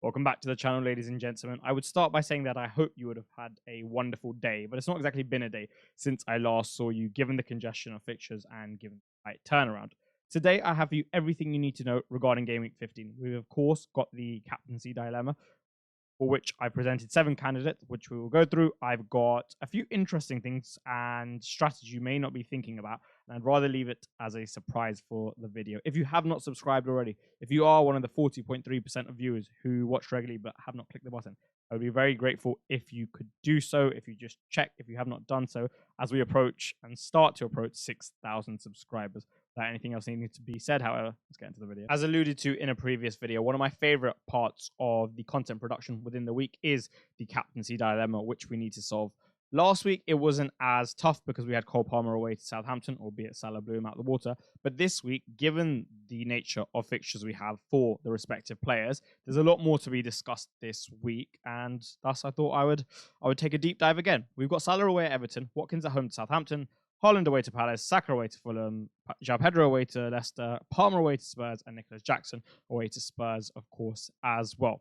Welcome back to the channel, ladies and gentlemen. I would start by saying that I hope you would have had a wonderful day, but it's not exactly been a day since I last saw you, given the congestion of fixtures and given the right turnaround. Today, I have for you everything you need to know regarding Game Week 15. We've, of course, got the captaincy dilemma, for which I presented 7 candidates, which we will go through. I've got a few interesting things and strategies you may not be thinking about, and I'd rather leave it as a surprise for the video. If you have not subscribed already, if you are one of the 40.3% of viewers who watch regularly but have not clicked the button, I would be very grateful if you could do so, if you just check if you have not done so, as we approach and start to approach 6,000 subscribers. Without anything else needing to be said, however, let's get into the video. As alluded to in a previous video, one of my favorite parts of the content production within the week is the captaincy dilemma, which we need to solve. Last week, it wasn't as tough because we had Cole Palmer away to Southampton, albeit Salah blew him out the water. But this week, given the nature of fixtures we have for the respective players, there's a lot more to be discussed this week. And thus, I thought I would take a deep dive again. We've got Salah away at Everton, Watkins at home to Southampton, Haaland away to Palace, Saka away to Fulham, Joao Pedro away to Leicester, Palmer away to Spurs, and Nicholas Jackson away to Spurs, of course, as well.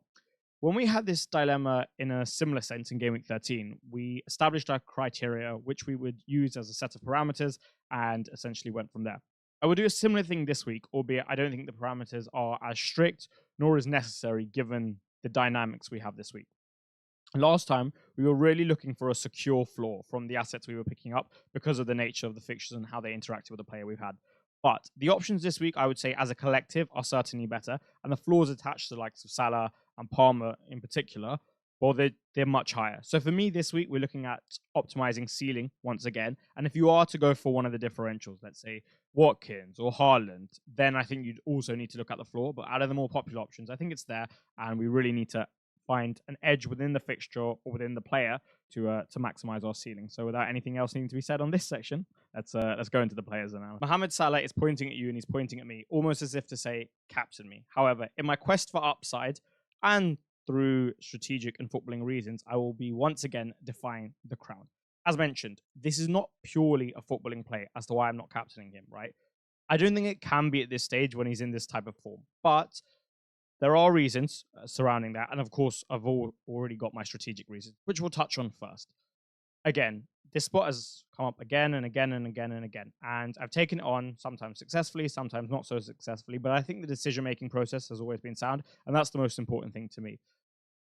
When we had this dilemma in a similar sense in Game Week 13, we established our criteria, which we would use as a set of parameters, and essentially went from there. I will do a similar thing this week, albeit I don't think the parameters are as strict nor as necessary given the dynamics we have this week. Last time, we were really looking for a secure floor from the assets we were picking up because of the nature of the fixtures and how they interacted with the player we've had. But the options this week, I would say, as a collective, are certainly better. And the floors attached to the likes of Salah and Palmer in particular, well, they're much higher. So for me this week, we're looking at optimizing ceiling once again. And if you are to go for one of the differentials, let's say Watkins or Haaland, then I think you'd also need to look at the floor. But out of the more popular options, I think it's there. And we really need to find an edge within the fixture or within the player to maximize our ceiling. So without anything else needing to be said on this section, let's go into the players now. Mohamed Salah is pointing at you and he's pointing at me, almost as if to say, captain me. However, in my quest for upside and through strategic and footballing reasons, I will be once again defying the crown. As mentioned, this is not purely a footballing play as to why I'm not captaining him, right? I don't think it can be at this stage when he's in this type of form, but there are reasons surrounding that. And of course, I've already got my strategic reasons, which we'll touch on first. Again, this spot has come up again and again and again and again. And I've taken it on, sometimes successfully, sometimes not so successfully. But I think the decision-making process has always been sound. And that's the most important thing to me.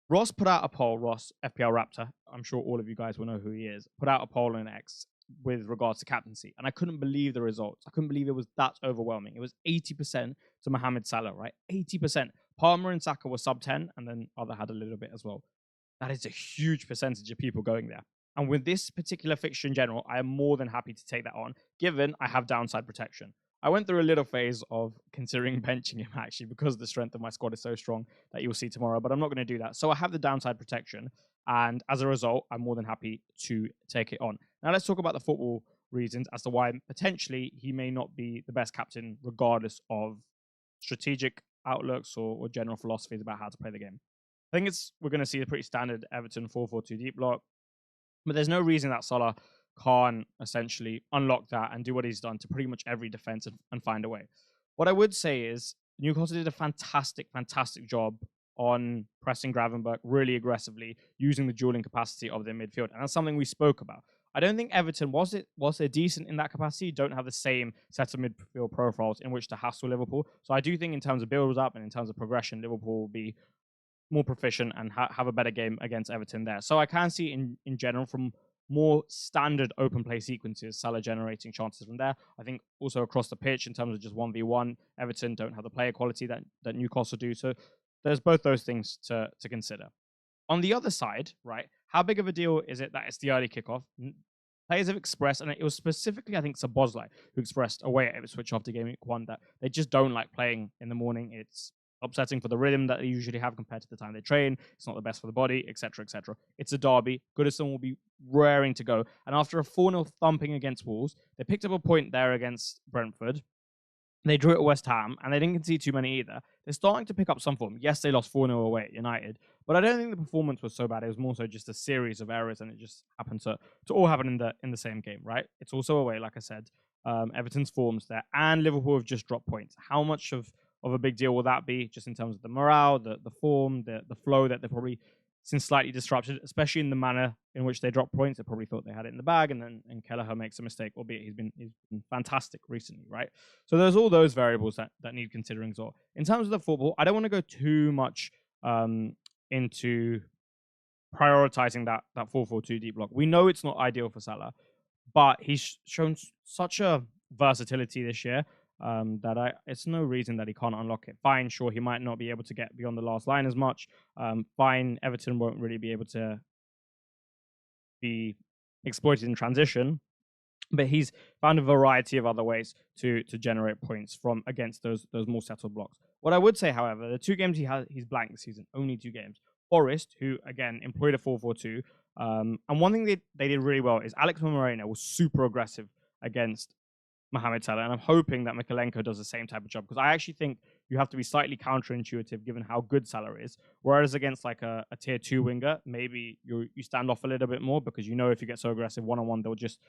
Ross put out a poll, Ross, FPL Raptor, I'm sure all of you guys will know who he is, put out a poll on X with regards to captaincy. And I couldn't believe the results. I couldn't believe it was that overwhelming. It was 80% to Mohamed Salah, right? 80%. Palmer and Saka were sub 10, and then other had a little bit as well. That is a huge percentage of people going there. And with this particular fixture in general, I am more than happy to take that on, given I have downside protection. I went through a little phase of considering benching him, actually, because the strength of my squad is so strong that you'll see tomorrow, but I'm not going to do that. So I have the downside protection, and as a result, I'm more than happy to take it on. Now let's talk about the football reasons as to why potentially he may not be the best captain, regardless of strategic outlooks or general philosophies about how to play the game. I think we're going to see a pretty standard Everton 4-4-2 deep block, but there's no reason that Salah can't essentially unlock that and do what he's done to pretty much every defense and find a way. What I would say is Newcastle did a fantastic job on pressing Gravenberch really aggressively, using the dueling capacity of their midfield, and that's something we spoke about. I don't think Everton, whilst they're decent in that capacity, don't have the same set of midfield profiles in which to hassle Liverpool. So I do think in terms of build-up and in terms of progression, Liverpool will be more proficient and have a better game against Everton there. So I can see in general from more standard open play sequences, Salah generating chances from there. I think also across the pitch in terms of just 1v1, Everton don't have the player quality that Newcastle do. So there's both those things to consider. On the other side, right, how big of a deal is it that it's the early kickoff? Players have expressed, and it was specifically, I think, Szoboszlai who expressed away at Ipswich after Game Week 1 that they just don't like playing in the morning. It's upsetting for the rhythm that they usually have compared to the time they train. It's not the best for the body, etc., etc. It's a derby. Goodison will be raring to go. And after a 4-0 thumping against Wolves, they picked up a point there against Brentford. They drew at West Ham, and they didn't concede too many either. They're starting to pick up some form. Yes, they lost 4-0 away at United, but I don't think the performance was so bad. It was more so just a series of errors, and it just happened to all happen in the same game, right? It's also away, like I said. Everton's form's there, and Liverpool have just dropped points. How much of of a big deal will that be, just in terms of the morale, the form, the flow that they've probably since slightly disrupted, especially in the manner in which they drop points. They probably thought they had it in the bag, and then Kelleher makes a mistake, albeit he's been fantastic recently, right? So there's all those variables that need considering as well. In terms of the football, I don't want to go too much into prioritizing that 4-4-2 deep block. We know it's not ideal for Salah, but he's shown such a versatility this year that it's no reason that he can't unlock it. Fine, sure, he might not be able to get beyond the last line as much. Fine, Everton won't really be able to be exploited in transition, but he's found a variety of other ways to generate points from against those more settled blocks. What I would say, however, the 2 games he's blank this season, only 2 games. Forest, who again employed a 4-4-2, and one thing they did really well is Alex Moreno was super aggressive against Mohamed Salah, and I'm hoping that Mykolenko does the same type of job, because I actually think you have to be slightly counterintuitive given how good Salah is. Whereas against like a tier 2 winger, maybe you stand off a little bit more, because you know if you get so aggressive one-on-one, they'll just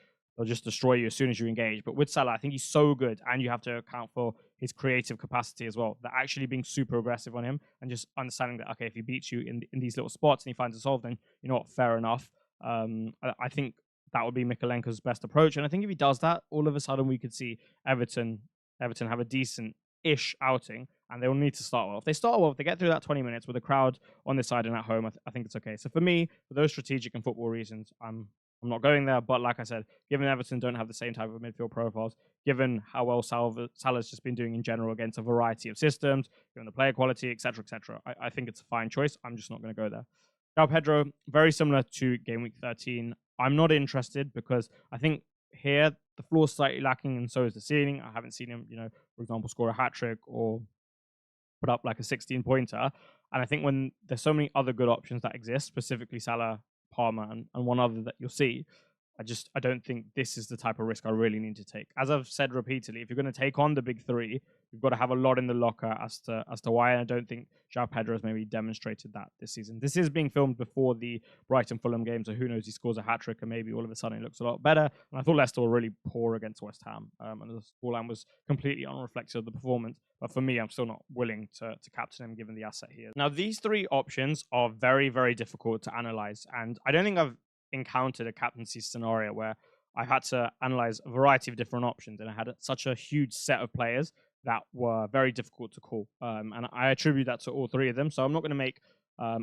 destroy you as soon as you engage. But with Salah, I think he's so good, and you have to account for his creative capacity as well, that actually being super aggressive on him and just understanding that, okay, if he beats you in these little spots and he finds a solve, then you know what, fair enough. I think that would be Mykolenko's best approach. And I think if he does that, all of a sudden we could see Everton have a decent-ish outing, and they will need to start well. If they start well, if they get through that 20 minutes with a crowd on this side and at home, I think it's okay. So for me, for those strategic and football reasons, I'm not going there. But like I said, given Everton don't have the same type of midfield profiles, given how well Salah's just been doing in general against a variety of systems, given the player quality, etc., I think it's a fine choice. I'm just not going to go there. Now, Pedro, very similar to game week 13. I'm not interested, because I think here the floor is slightly lacking, and so is the ceiling. I haven't seen him, for example, score a hat-trick or put up like a 16-pointer. And I think when there's so many other good options that exist, specifically Salah, Palmer, and one other that you'll see, I don't think this is the type of risk I really need to take. As I've said repeatedly, if you're going to take on the big 3, you've got to have a lot in the locker as to why. And I don't think Joao Pedro has maybe demonstrated that this season. This is being filmed before the Brighton-Fulham game, so who knows, he scores a hat-trick and maybe all of a sudden it looks a lot better. And I thought Leicester were really poor against West Ham, and the scoreline was completely unreflective of the performance. But for me, I'm still not willing to captain him given the asset here. Now, these 3 options are very, very difficult to analyze, and I don't think I've encountered a captaincy scenario where I had to analyze a variety of different options, and I had such a huge set of players that were very difficult to call. And I attribute that to all 3 of them. So I'm not going to make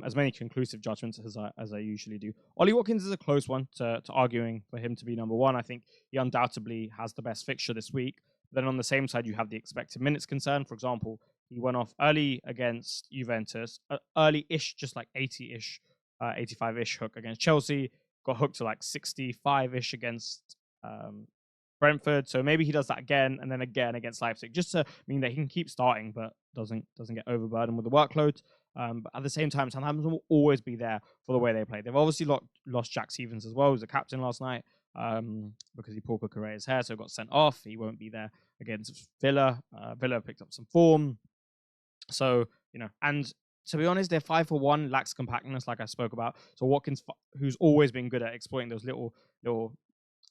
as many conclusive judgments as I usually do. Ollie Watkins is a close one to arguing for him to be number 1. I think he undoubtedly has the best fixture this week. Then on the same side, you have the expected minutes concern. For example, he went off early against Juventus, early-ish, just like 80-ish, 85-ish hook against Chelsea. Got hooked to like 65-ish against Brentford. So maybe he does that again, and then again against Leipzig, just to mean that he can keep starting, but doesn't get overburdened with the workload. But at the same time, Southampton will always be there for the way they play. They've obviously lost Jack Stevens as well, who was the captain last night, because he pulled Cucurella's hair, so got sent off. He won't be there against Villa. Villa picked up some form. So, and to be honest, their 5-for-1 lacks compactness, like I spoke about. So Watkins, who's always been good at exploiting those little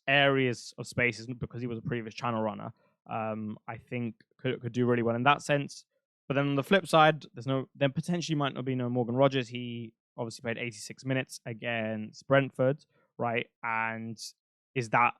areas of spaces because he was a previous channel runner, I think could do really well in that sense. But then on the flip side, there potentially might not be no Morgan Rogers. He obviously played 86 minutes against Brentford, right? And is that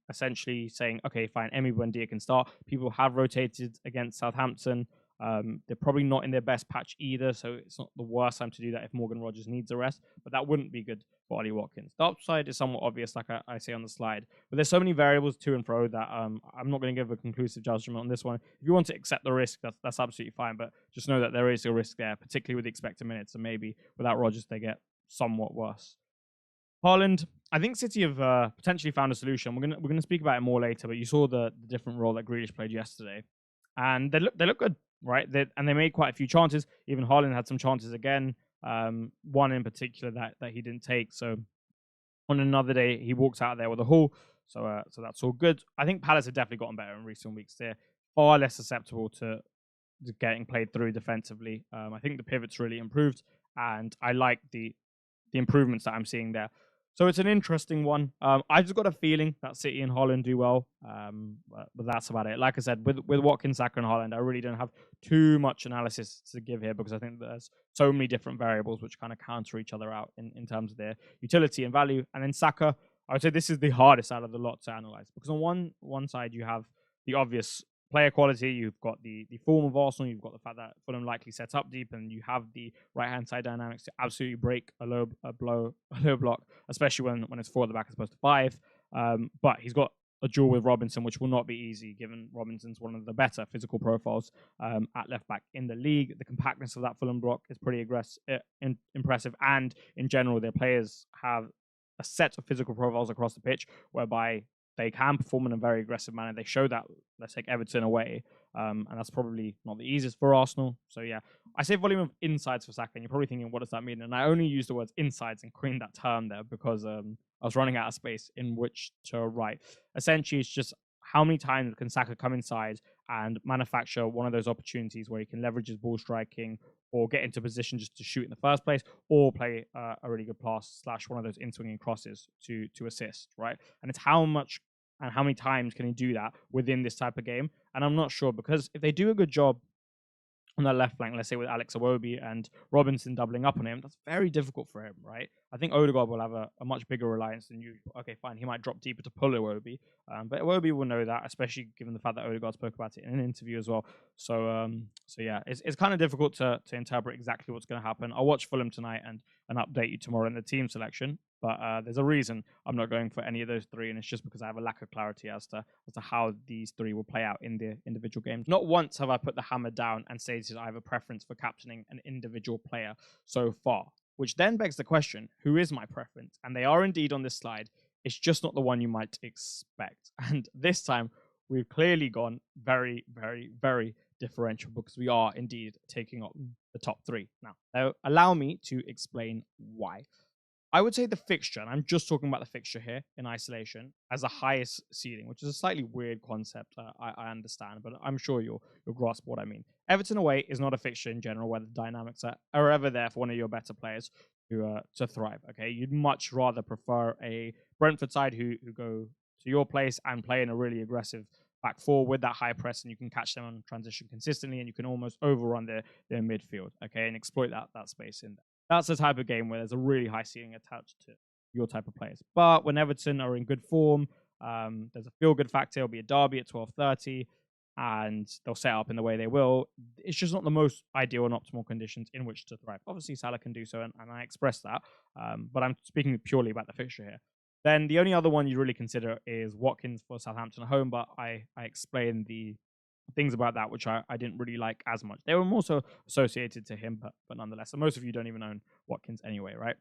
essentially saying, okay, fine, Emi Buendia can start? People have rotated against Southampton. They're probably not in their best patch either, so it's not the worst time to do that if Morgan Rogers needs a rest, but that wouldn't be good for Ollie Watkins. The upside is somewhat obvious, like I say on the slide, but there's so many variables to and fro that I'm not going to give a conclusive judgment on this one. If you want to accept the risk, that's absolutely fine, but just know that there is a risk there, particularly with the expected minutes, and maybe without Rogers they get somewhat worse. Haaland, I think City have potentially found a solution. We're gonna speak about it more later, but you saw the different role that Grealish played yesterday, and they look good, right? And they made quite a few chances. Even Haaland had some chances again. One in particular that he didn't take. So on another day, he walks out there with a haul. So that's all good. I think Palace have definitely gotten better in recent weeks. They're far less susceptible to getting played through defensively. I think the pivot's really improved, and I like the improvements that I'm seeing there. So it's an interesting one. I've just got a feeling that City and Haaland do well, but that's about it. Like I said, with Watkins, Saka, and Haaland, I really don't have too much analysis to give here because I think there's so many different variables which kind of counter each other out in terms of their utility and value. And then Saka, I would say this is the hardest out of the lot to analyze because on one side you have the obvious player quality, you've got the form of Arsenal, you've got the fact that Fulham likely sets up deep, and you have the right hand side dynamics to absolutely break a low block, especially when it's 4 at the back as opposed to 5. But he's got a duel with Robinson, which will not be easy, given Robinson's one of the better physical profiles at left back in the league. The compactness of that Fulham block is pretty impressive, and in general, their players have a set of physical profiles across the pitch whereby they can perform in a very aggressive manner. They show that. Let's take Everton away, and that's probably not the easiest for Arsenal. So yeah, I say volume of insides for Saka, and you're probably thinking, what does that mean? And I only use the words insides and coined that term there because I was running out of space in which to write. Essentially, it's just how many times can Saka come inside and manufacture one of those opportunities where he can leverage his ball striking or get into position just to shoot in the first place, or play a really good pass / one of those in-swinging crosses to assist, right? And it's how much and how many times can he do that within this type of game? And I'm not sure, because if they do a good job on that left flank, let's say with Alex Iwobi and Robinson doubling up on him, that's very difficult for him, right? I think Odegaard will have a much bigger reliance than usual. Okay, fine, he might drop deeper to pull Iwobi, but Iwobi will know that, especially given the fact that Odegaard spoke about it in an interview as well. So yeah, it's kind of difficult to interpret exactly what's going to happen. I'll watch Fulham tonight and update you tomorrow in the team selection. But there's a reason I'm not going for any of those 3, and it's just because I have a lack of clarity as to how these 3 will play out in the individual games. Not once have I put the hammer down and stated I have a preference for captaining an individual player so far, which then begs the question, who is my preference? And they are indeed on this slide. It's just not the one you might expect. And this time, we've clearly gone very, very, very differential because we are indeed taking on the top 3. Now, allow me to explain why. I would say the fixture, and I'm just talking about the fixture here in isolation, as the highest ceiling, which is a slightly weird concept, I understand, but I'm sure you'll grasp what I mean. Everton away is not a fixture in general where the dynamics are ever there for one of your better players to thrive, okay? You'd much rather prefer a Brentford side who go to your place and play in a really aggressive back 4 with that high press, and you can catch them on transition consistently, and you can almost overrun their midfield, okay, and exploit that space in there. That's the type of game where there's a really high ceiling attached to your type of players. But when Everton are in good form, there's a feel-good factor. It'll be a derby at 12:30, and they'll set up in the way they will. It's just not the most ideal and optimal conditions in which to thrive. Obviously, Salah can do so, and I express that. But I'm speaking purely about the fixture here. Then the only other one you really consider is Watkins for Southampton at home, but I explained the things about that which I didn't really like as much. They were more so associated to him, but nonetheless. So most of you don't even own Watkins anyway, right?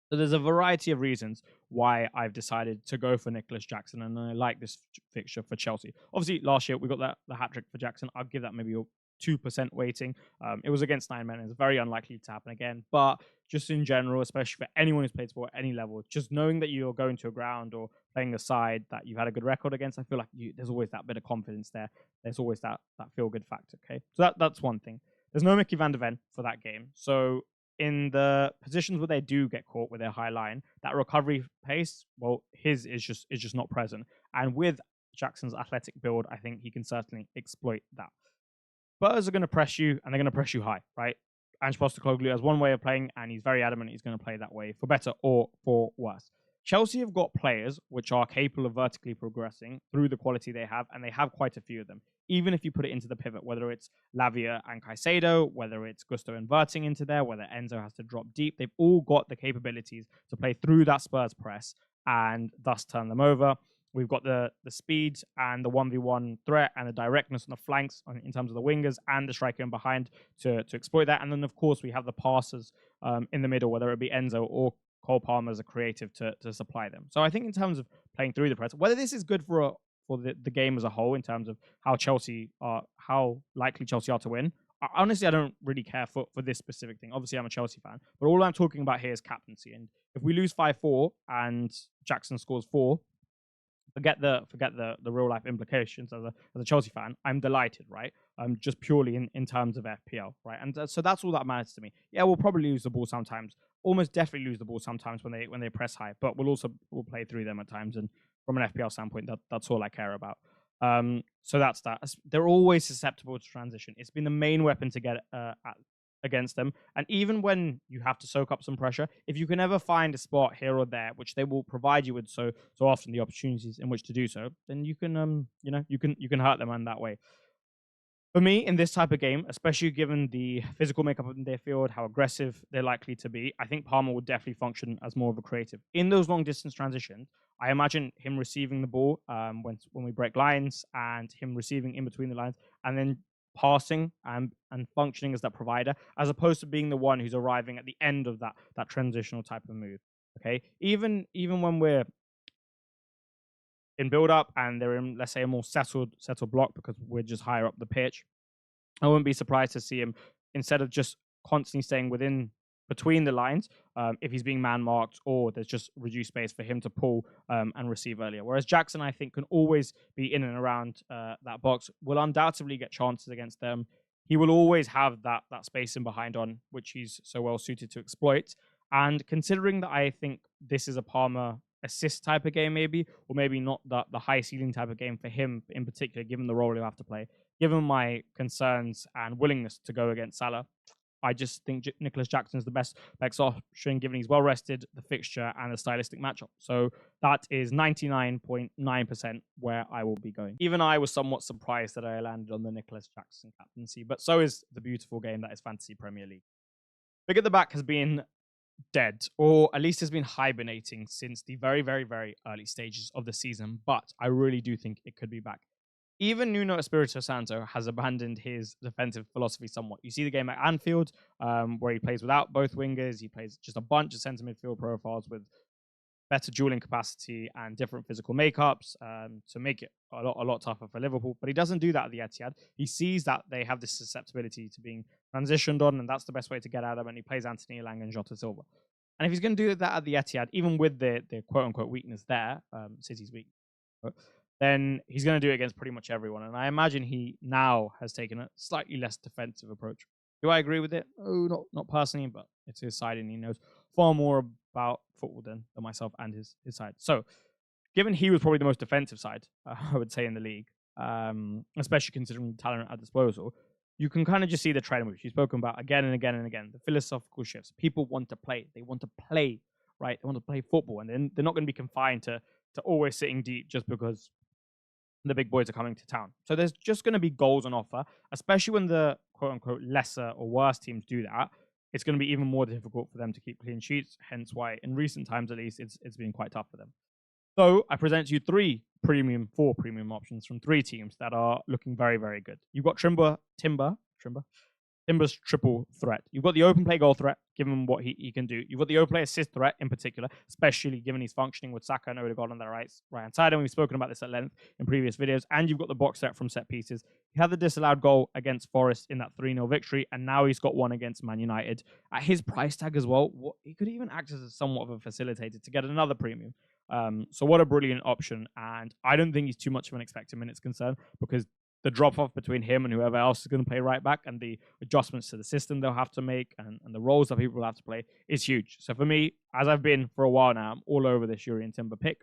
So there's a variety of reasons why I've decided to go for Nicholas Jackson, and I like this fixture for Chelsea. Obviously, last year we got the hat-trick for Jackson. I'll give that maybe a 2% weighting. It was against 9 men. It's very unlikely to happen again. But just in general, especially for anyone who's played sport at any level, just knowing that you're going to a ground or playing a side that you've had a good record against, I feel like there's always that bit of confidence there. There's always that feel-good factor, okay? So that's one thing. There's no Mickey van der Ven for that game. So in the positions where they do get caught with their high line, that recovery pace, well, his is just not present. And with Jackson's athletic build, I think he can certainly exploit that. Spurs are going to press you, and they're going to press you high, right? Ange Postecoglou has one way of playing, and he's very adamant he's going to play that way, for better or for worse. Chelsea have got players which are capable of vertically progressing through the quality they have, and they have quite a few of them. Even if you put it into the pivot, whether it's Lavia and Caicedo, whether it's Gusto inverting into there, whether Enzo has to drop deep, they've all got the capabilities to play through that Spurs press and thus turn them over. We've got the speed and the 1v1 threat and the directness on the flanks in terms of the wingers and the striker in behind to exploit that. And then, of course, we have the passers in the middle, whether it be Enzo or Cole Palmer as a creative to supply them. So I think in terms of playing through the press, whether this is good for the game as a whole in terms of how likely Chelsea are to win, honestly, I don't really care for this specific thing. Obviously, I'm a Chelsea fan, but all I'm talking about here is captaincy. And if we lose 5-4 and Jackson scores 4, forget the real life implications as a Chelsea fan. I'm delighted, right? just purely in terms of FPL, right? And so that's all that matters to me. Yeah, we'll probably lose the ball sometimes, almost definitely lose the ball sometimes when they press high, but we'll play through them at times. And from an FPL standpoint, that's all I care about. So that's that. They're always susceptible to transition. It's been the main weapon to get against them. And even when you have to soak up some pressure, if you can ever find a spot here or there, which they will provide you with so often the opportunities in which to do so, then you can you can hurt them in that way. For me, in this type of game, especially given the physical makeup of their field, how aggressive they're likely to be, I think Palmer will definitely function as more of a creative. In those long distance transitions, I imagine him receiving the ball when we break lines, and him receiving in between the lines, and then passing and functioning as that provider, as opposed to being the one who's arriving at the end of that transitional type of move. Okay, even when we're in build up and they're in, let's say, a more settled block because we're just higher up the pitch, I wouldn't be surprised to see him, instead of just constantly staying within between the lines, if he's being man marked or there's just reduced space, for him to pull and receive earlier. Whereas Jackson, I think, can always be in and around that box, will undoubtedly get chances against them. He will always have that space in behind on, which he's so well suited to exploit. And considering that I think this is a Palmer assist type of game, maybe, or maybe not the high ceiling type of game for him in particular, given the role he'll have to play, given my concerns and willingness to go against Salah, I just think Nicholas Jackson is the best option, given he's well rested, the fixture, and the stylistic matchup. So that is 99.9% where I will be going. Even I was somewhat surprised that I landed on the Nicholas Jackson captaincy, but so is the beautiful game that is Fantasy Premier League. Big at the Back has been dead, or at least has been hibernating since the very, very, very early stages of the season, but I really do think it could be back. Even Nuno Espirito Santo has abandoned his defensive philosophy somewhat. You see the game at Anfield, where he plays without both wingers. He plays just a bunch of centre midfield profiles with better dueling capacity and different physical makeups to make it a lot tougher for Liverpool. But he doesn't do that at the Etihad. He sees that they have this susceptibility to being transitioned on, and that's the best way to get at them. And he plays Anthony Lang and Jota Silva. And if he's going to do that at the Etihad, even with the quote-unquote weakness there, City's weak, then he's going to do it against pretty much everyone. And I imagine he now has taken a slightly less defensive approach. Do I agree with it? Oh, not personally, but it's his side, and he knows far more about football than myself and his side. So, given he was probably the most defensive side, I would say, in the league, especially considering the talent at disposal, you can kind of just see the trend, which you've spoken about again and again and again, the philosophical shifts. People want to play. They want to play, right? They want to play football, and then they're not going to be confined to always sitting deep just because the big boys are coming to town. So there's just going to be goals on offer, especially when the quote-unquote lesser or worse teams do that. It's going to be even more difficult for them to keep clean sheets, hence why, in recent times at least, it's been quite tough for them. So I present to you four premium options from three teams that are looking very, very good. You've got Timber's triple threat. You've got the open play goal threat, given what he can do. You've got the open play assist threat in particular, especially given he's functioning with Saka and Odegaard on the right-hand side, and we've spoken about this at length in previous videos. And you've got the box threat from set pieces. He had the disallowed goal against Forest in that 3-0 victory, and now he's got one against Man United. At his price tag as well, he could even act as somewhat of a facilitator to get another premium. So what a brilliant option, and I don't think he's too much of an expected minutes concern, because the drop-off between him and whoever else is going to play right back, and the adjustments to the system they'll have to make, and the roles that people will have to play, is huge. So for me, as I've been for a while now, I'm all over this Yuri and Timber pick.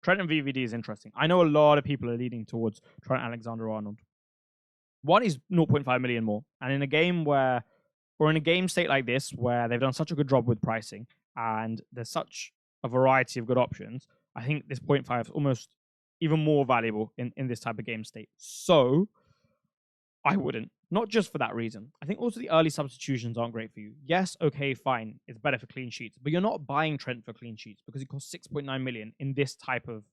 Trent and VVD is interesting. I know a lot of people are leaning towards Trent Alexander-Arnold. One is 0.5 million more, and in a game state like this, where they've done such a good job with pricing, and there's such a variety of good options, I think this 0.5 is almost even more valuable in this type of game state. So I wouldn't. Not just for that reason. I think also the early substitutions aren't great for you. Yes, okay, fine. It's better for clean sheets. But you're not buying Trent for clean sheets because he costs 6.9 million in this type of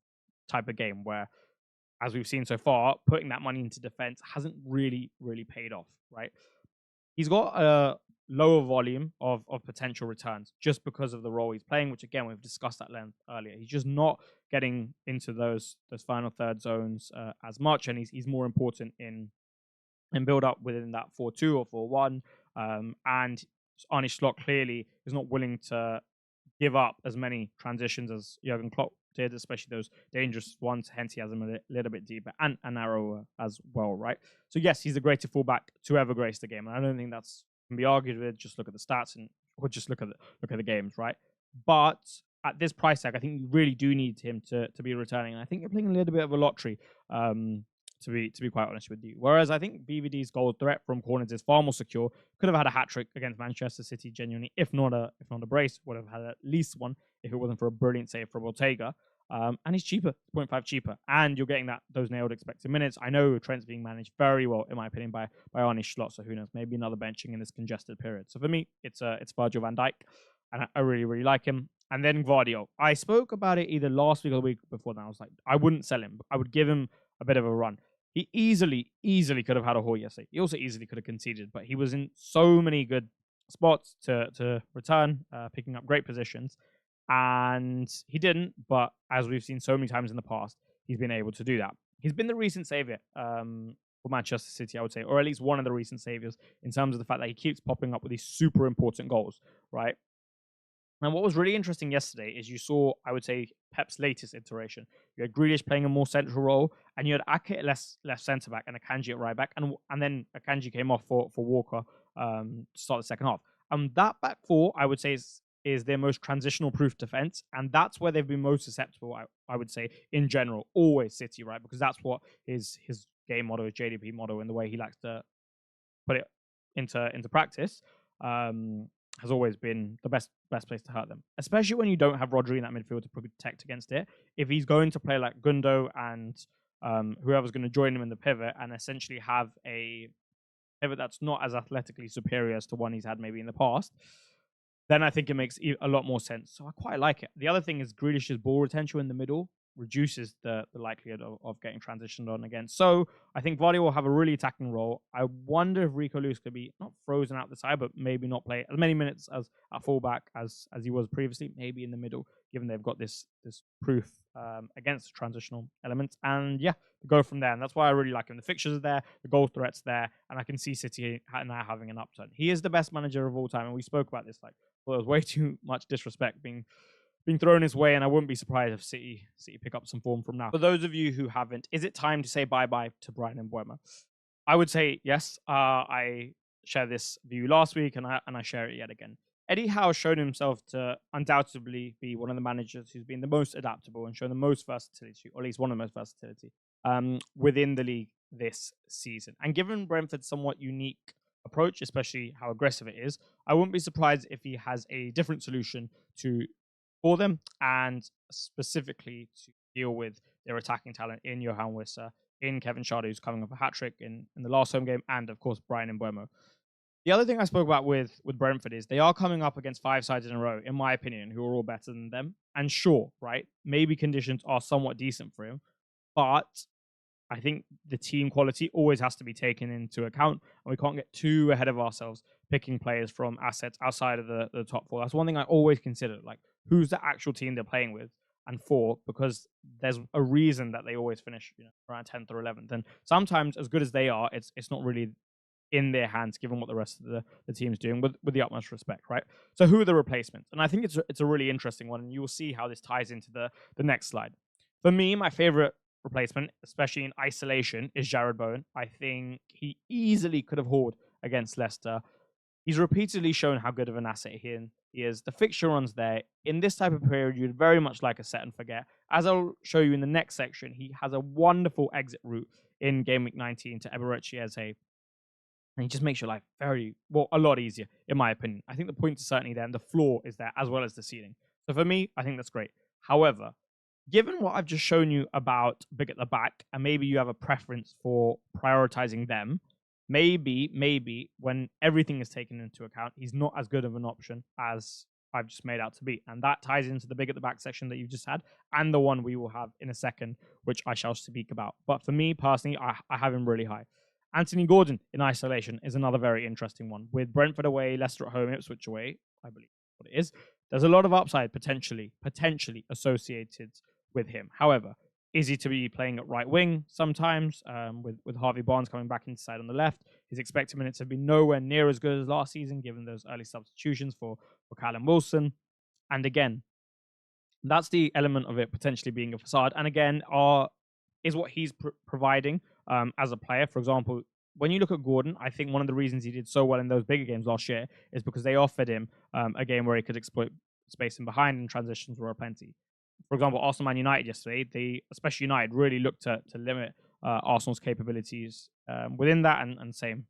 game where, as we've seen so far, putting that money into defense hasn't really, really paid off, right? He's got a lower volume of potential returns just because of the role he's playing, which again, we've discussed at length earlier. He's just not getting into those final third zones as much, and he's more important in build up within that 4-2 or 4-1. And Arne Slot clearly is not willing to give up as many transitions as Jurgen Klopp especially those dangerous ones. Hence, he has them a little bit deeper and narrower as well, right? So yes, he's the greatest fullback to ever grace the game, and I don't think that's can be argued with. Just look at the stats or just look at the games, right? But at this price tag, I think you really do need him to be returning. And I think you're playing a little bit of a lottery. To be quite honest with you. Whereas I think BVD's goal threat from corners is far more secure. Could have had a hat trick against Manchester City, genuinely, if not a brace, would have had at least one if it wasn't for a brilliant save from Ortega. And he's cheaper, 0.5 cheaper, and you're getting those nailed expected minutes. I know Trent's being managed very well, in my opinion, by Arne Slot. So who knows? Maybe another benching in this congested period. So for me, it's Virgil van Dijk, and I really really like him. And then Gvardiol. I spoke about it either last week or the week before. That I was like, I wouldn't sell him. I would give him a bit of a run. He easily could have had a haul yesterday. He also easily could have conceded, but he was in so many good spots to return, picking up great positions, and he didn't. But as we've seen so many times in the past, he's been able to do that. He's been the recent savior for Manchester City, I would say, or at least one of the recent saviors in terms of the fact that he keeps popping up with these super important goals, right? And what was really interesting yesterday is you saw, I would say, Pep's latest iteration. You had Grealish playing a more central role, and you had Ake at left centre back and Akanji at right back, and then Akanji came off for Walker to start the second half. That back four, I would say, is their most transitional proof defense, and that's where they've been most susceptible. I would say in general, always City, right? Because that's what his game motto, his JDP motto, and the way he likes to put it into practice. Has always been the best place to hurt them, especially when you don't have Rodri in that midfield to protect against it. If he's going to play like Gundo and whoever's going to join him in the pivot and essentially have a pivot that's not as athletically superior as to one he's had maybe in the past, then I think it makes a lot more sense. So I quite like it. The other thing is Grealish's ball retention in the middle reduces the likelihood of getting transitioned on again. So I think Vardy will have a really attacking role. I wonder if Rico Lewis could be not frozen out the side, but maybe not play as many minutes as at fullback as he was previously, maybe in the middle, given they've got this proof against the transitional elements. And yeah, go from there. And that's why I really like him. The fixtures are there, the goal threat's there, and I can see City now having an upturn. He is the best manager of all time, and we spoke about this. Like, well, there was way too much disrespect being thrown his way, and I wouldn't be surprised if City pick up some form from now. For those of you who haven't, is it time to say bye-bye to Bryan Mbeumo? I would say yes. I shared this view last week, and I share it yet again. Eddie Howe has shown himself to undoubtedly be one of the managers who's been the most adaptable and shown the most versatility, or at least one of the most versatility, within the league this season. And given Brentford's somewhat unique approach, especially how aggressive it is, I wouldn't be surprised if he has a different solution for them, and specifically to deal with their attacking talent in Johan Wissa, in Kevin Schade, who's coming off a hat-trick in the last home game, and of course Bryan Mbeumo. The other thing I spoke about with Brentford is they are coming up against 5 sides in a row, in my opinion, who are all better than them. And sure, right, maybe conditions are somewhat decent for him, but I think the team quality always has to be taken into account, and we can't get too ahead of ourselves picking players from assets outside of the top 4. That's one thing I always consider, like, who's the actual team they're playing with and for, because there's a reason that they always finish around 10th or 11th. And sometimes, as good as they are, it's not really in their hands, given what the rest of the team's doing, with the utmost respect, right? So who are the replacements? And I think it's a really interesting one, and you will see how this ties into the next slide. For me, my favorite replacement, especially in isolation, is Jarrod Bowen. I think he easily could have hauled against Leicester. He's repeatedly shown how good of an asset he is. The fixture runs there. In this type of period, you'd very much like a set and forget. As I'll show you in the next section, he has a wonderful exit route in Game Week 19 to Eberechi. And he just makes your life a lot easier, in my opinion. I think the points are certainly there, and the floor is there, as well as the ceiling. So for me, I think that's great. However, given what I've just shown you about big at the back, and maybe you have a preference for prioritizing them, maybe when everything is taken into account, he's not as good of an option as I've just made out to be. And that ties into the big at the back section that you've just had, and the one we will have in a second, which I shall speak about. But for me personally, I have him really high. Anthony Gordon in isolation is another very interesting one. With Brentford away, Leicester at home, Ipswich away, I believe what it is. There's a lot of upside potentially associated with him. However, is he to be playing at right wing sometimes, with Harvey Barnes coming back inside on the left? His expected minutes have been nowhere near as good as last season, given those early substitutions for Callum Wilson. And again, That's the element of it potentially being a facade. And again, is what he's providing as a player. For example, when you look at Gordon, I think one of the reasons he did so well in those bigger games last year is because they offered him a game where he could exploit space in behind, and transitions were plenty. For example, Arsenal Man United yesterday, especially United, really looked to limit Arsenal's capabilities within that, and same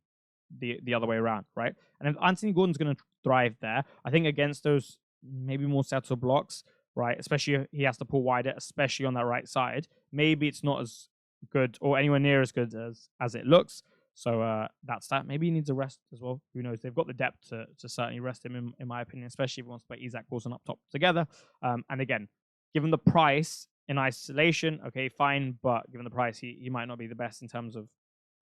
the other way around, right? And if Anthony Gordon's going to thrive there, I think against those maybe more settled blocks, right? Especially if he has to pull wider, especially on that right side. Maybe it's not as good or anywhere near as good as it looks. So that's that. Maybe he needs a rest as well. Who knows? They've got the depth to certainly rest him, in my opinion, especially if he wants to play Isak Wilson up top together. And again, given the price in isolation, okay, fine. But given the price, he might not be the best in terms of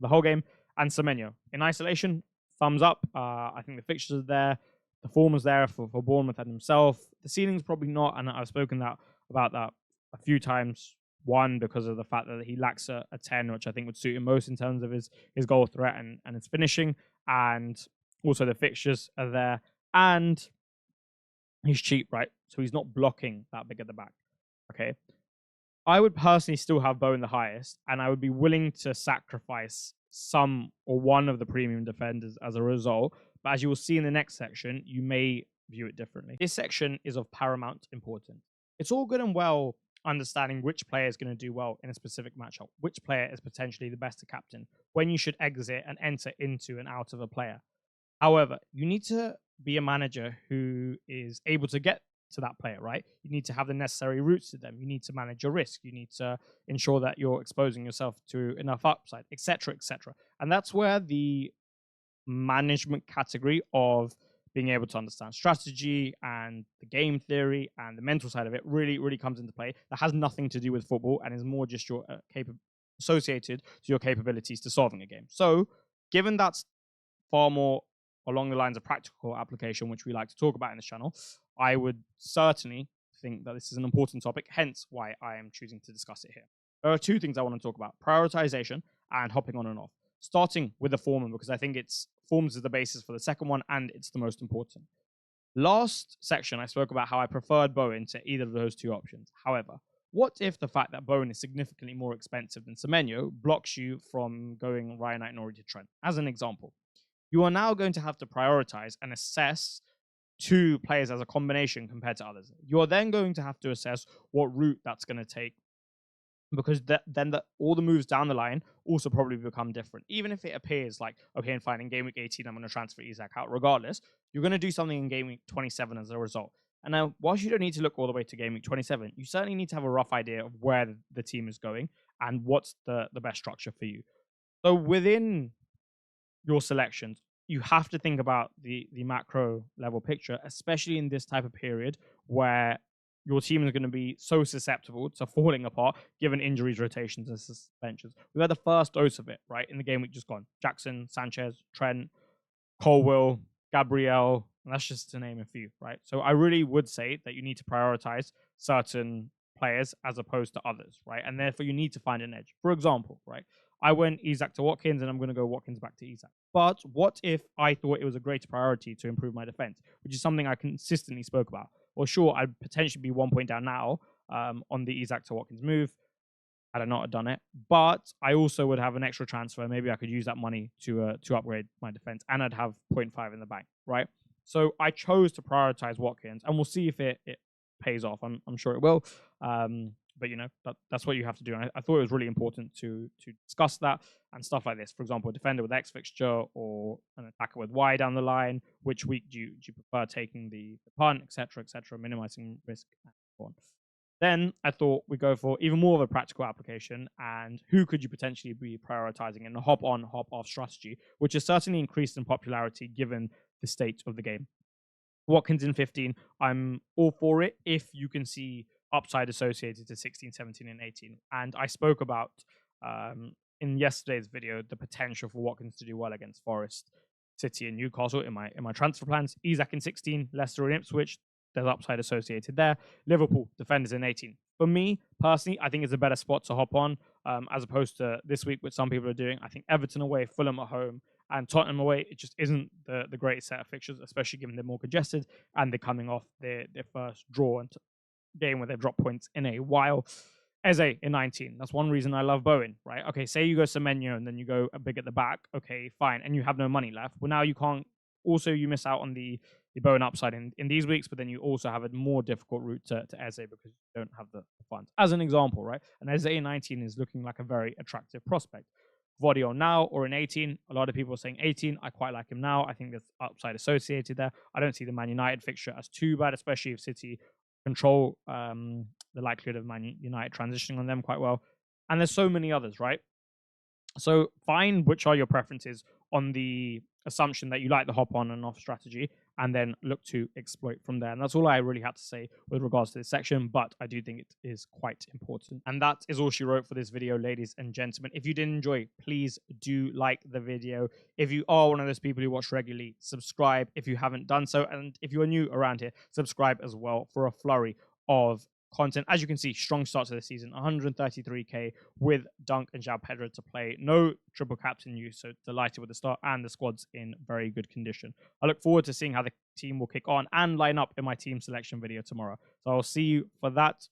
the whole game. And Semenyo, in isolation, thumbs up. I think the fixtures are there. The form is there for Bournemouth and himself. The ceiling's probably not, and I've spoken about that a few times. One, because of the fact that he lacks a 10, which I think would suit him most in terms of his goal threat and his finishing. And also the fixtures are there. And he's cheap, right? So he's not blocking that big at the back. Okay. I would personally still have Bowen the highest, and I would be willing to sacrifice some or one of the premium defenders as a result. But as you will see in the next section, you may view it differently. This section is of paramount importance. It's all good and well understanding which player is going to do well in a specific matchup, which player is potentially the best to captain, when you should exit and enter into and out of a player. However, you need to be a manager who is able to get to that player, right? You need to have the necessary routes to them. You need to manage your risk. You need to ensure that you're exposing yourself to enough upside, etc., etc. And that's where the management category of being able to understand strategy and the game theory and the mental side of it really comes into play. That has nothing to do with football and is more just your associated to your capabilities to solving a game. So given that's far more along the lines of practical application, which we like to talk about in this channel, I would certainly think that this is an important topic, hence why I am choosing to discuss it here. There are two things I want to talk about: prioritization and hopping on and off. Starting with the form, because I think forms is the basis for the second one, and it's the most important. Last section, I spoke about how I preferred Bowen to either of those two options. However, what if the fact that Bowen is significantly more expensive than Semenyo blocks you from going Ryan Knight-Norrie to Trent? As an example, you are now going to have to prioritize and assess two players as a combination compared to others. You're then going to have to assess what route that's going to take, because then all the moves down the line also probably become different. Even if it appears like, okay, and fine, in game week 18, I'm going to transfer Isak out regardless, you're going to do something in game week 27 as a result. And now, whilst you don't need to look all the way to game week 27, you certainly need to have a rough idea of where the team is going and what's the best structure for you. So within your selections, you have to think about the macro level picture, especially in this type of period where your team is going to be so susceptible to falling apart given injuries, rotations, and suspensions. We had the first dose of it, right, in the game week just gone. Jackson, Sanchez, Trent, Colwill, Gabriel, and that's just to name a few, right? So I really would say that you need to prioritize certain players as opposed to others, right? And therefore you need to find an edge. For example, right, I went Isak to Watkins, and I'm going to go Watkins back to Isak. But what if I thought it was a greater priority to improve my defense, which is something I consistently spoke about? Well, sure, I'd potentially be 1 point down now on the Isak to Watkins move had I not have done it. But I also would have an extra transfer. Maybe I could use that money to upgrade my defense, and I'd have 0.5 in the bank, right? So I chose to prioritize Watkins, and we'll see if it pays off. I'm sure it will. But you know, that's what you have to do. And I thought it was really important to discuss that and stuff like this. For example, a defender with X fixture or an attacker with Y down the line. Which week do you prefer taking the punt, etc., minimizing risk and so on. Then I thought we'd go for even more of a practical application, and who could you potentially be prioritizing in a hop-on, hop-off strategy, which has certainly increased in popularity given the state of the game. Watkins in 15, I'm all for it if you can see upside associated to 16, 17, and 18. And I spoke about, in yesterday's video, the potential for Watkins to do well against Forest, City, and Newcastle in my transfer plans. Isak in 16, Leicester and Ipswich, there's upside associated there. Liverpool, defenders in 18. For me, personally, I think it's a better spot to hop on as opposed to this week, which some people are doing. I think Everton away, Fulham at home, and Tottenham away, it just isn't the greatest set of fixtures, especially given they're more congested and they're coming off their first draw. And game where they've dropped points in a while. Eze in 19. That's one reason I love Bowen, right? Okay, say you go Semenyo and then you go a big at the back. Okay, fine. And you have no money left. Well, now you can't. Also, you miss out on the Bowen upside in these weeks, but then you also have a more difficult route to Eze because you don't have the funds. As an example, right? And Eze in 19 is looking like a very attractive prospect. Vodio now or in 18. A lot of people are saying 18. I quite like him now. I think there's upside associated there. I don't see the Man United fixture as too bad, especially if City control the likelihood of Man United transitioning on them quite well. And there's so many others, right? So find which are your preferences on the assumption that you like the hop on and off strategy, and then look to exploit from there. And that's all I really had to say with regards to this section, but I do think it is quite important. And that is all she wrote for this video, ladies and gentlemen. If you did enjoy, please do like the video. If you are one of those people who watch regularly, subscribe if you haven't done so. And if you are new around here, subscribe as well for a flurry of content. As you can see, strong start to the season, 133k with Dunk and Joao Pedro to play. No triple captain use, so delighted with the start, and the squad's in very good condition. I look forward to seeing how the team will kick on and line up in my team selection video tomorrow. So I'll see you for that.